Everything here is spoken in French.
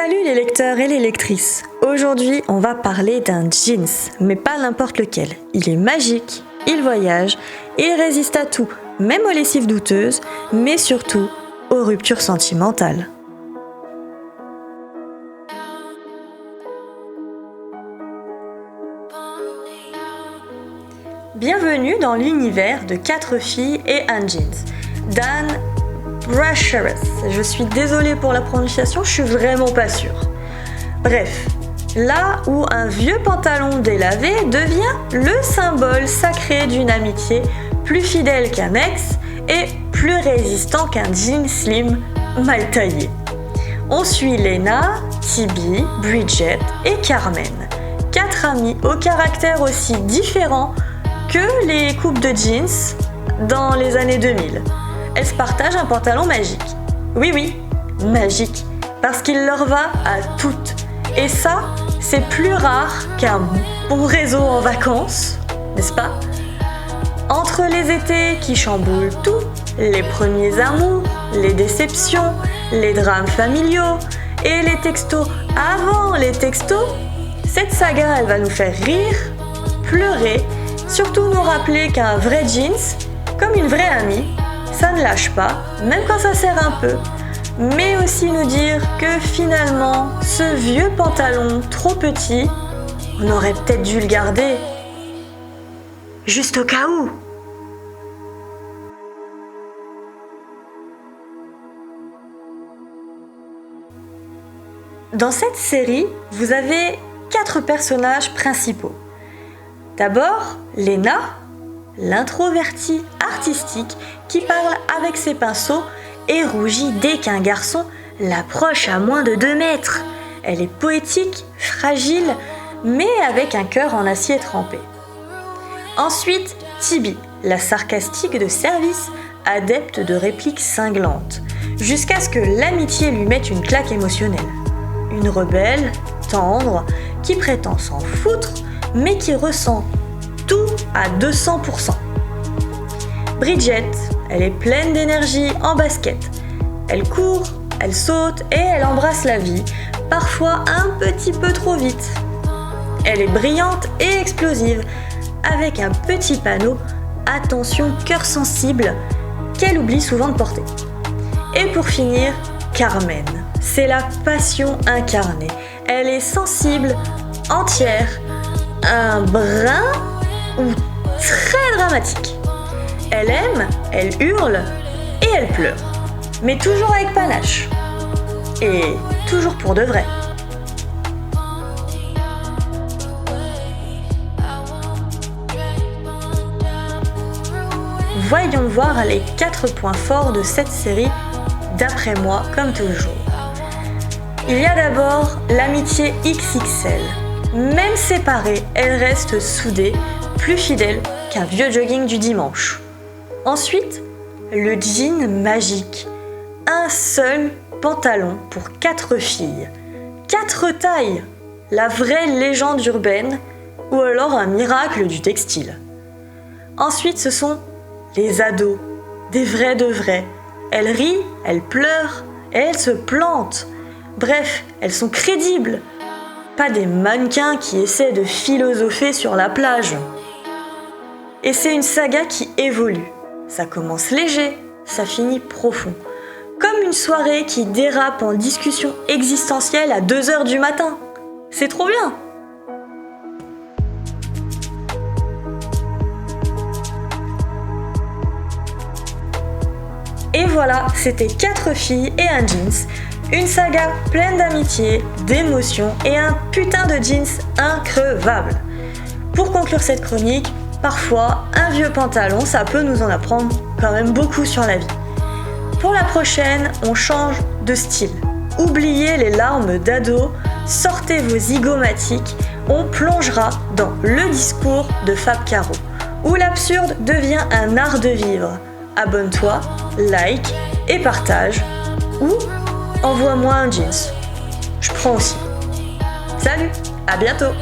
Salut les lecteurs et les lectrices. Aujourd'hui, on va parler d'un jeans, mais pas n'importe lequel. Il est magique, il voyage, il résiste à tout, même aux lessives douteuses, mais surtout aux ruptures sentimentales. Bienvenue dans l'univers de 4 filles et un jeans. Dan Brasheres. Je suis désolée pour la prononciation, je suis vraiment pas sûre. Bref, là où un vieux pantalon délavé devient le symbole sacré d'une amitié plus fidèle qu'un ex et plus résistant qu'un jean slim mal taillé. On suit Lena, Tibi, Bridget et Carmen. 4 amies au caractère aussi différent que les coupes de jeans dans les années 2000. Elles se partagent un pantalon magique. Oui, magique, parce qu'il leur va à toutes. Et ça, c'est plus rare qu'un bon réseau en vacances, n'est-ce pas? Entre les étés qui chamboulent tout, les premiers amours, les déceptions, les drames familiaux et les textos avant les textos, cette saga, elle va nous faire rire, pleurer, surtout nous rappeler qu'un vrai jeans, comme une vraie amie, ça ne lâche pas, même quand ça serre un peu, mais aussi nous dire que finalement, ce vieux pantalon trop petit, on aurait peut-être dû le garder. Juste au cas où. Dans cette série, vous avez 4 personnages principaux. D'abord, Lena, l'introvertie artistique qui parle avec ses pinceaux et rougit dès qu'un garçon l'approche à moins de 2 mètres. Elle est poétique, fragile, mais avec un cœur en acier trempé. Ensuite, Tibi, la sarcastique de service, adepte de répliques cinglantes, jusqu'à ce que l'amitié lui mette une claque émotionnelle. Une rebelle, tendre, qui prétend s'en foutre, mais qui ressent tout à 200%. Bridget, elle est pleine d'énergie en basket. Elle court, elle saute et elle embrasse la vie, parfois un petit peu trop vite. Elle est brillante et explosive, avec un petit panneau « Attention, cœur sensible » qu'elle oublie souvent de porter. Et pour finir, Carmen, c'est la passion incarnée. Elle est sensible, entière, un brin ou très dramatique. Elle aime, elle hurle et elle pleure. Mais toujours avec panache. Et toujours pour de vrai. Voyons voir les 4 points forts de cette série, d'après moi, comme toujours. Il y a d'abord l'amitié XXL. Même séparées, elles restent soudées, plus fidèles qu'un vieux jogging du dimanche. Ensuite, le jean magique. Un seul pantalon pour 4 filles. 4 tailles. La vraie légende urbaine ou alors un miracle du textile. Ensuite, ce sont les ados. Des vrais de vrais. Elles rient, elles pleurent et elles se plantent. Bref, elles sont crédibles. Pas des mannequins qui essaient de philosopher sur la plage. Et c'est une saga qui évolue. Ça commence léger, ça finit profond. Comme une soirée qui dérape en discussion existentielle à 2h du matin. C'est trop bien! Et voilà, c'était 4 filles et un jeans. Une saga pleine d'amitié, d'émotions et un putain de jeans increvable. Pour conclure cette chronique, parfois, un vieux pantalon, ça peut nous en apprendre quand même beaucoup sur la vie. Pour la prochaine, on change de style. Oubliez les larmes d'ado, sortez vos zygomatiques, on plongera dans le discours de Fab Caro, où l'absurde devient un art de vivre. Abonne-toi, like et partage, ou envoie-moi un jeans. Je prends aussi. Salut, à bientôt!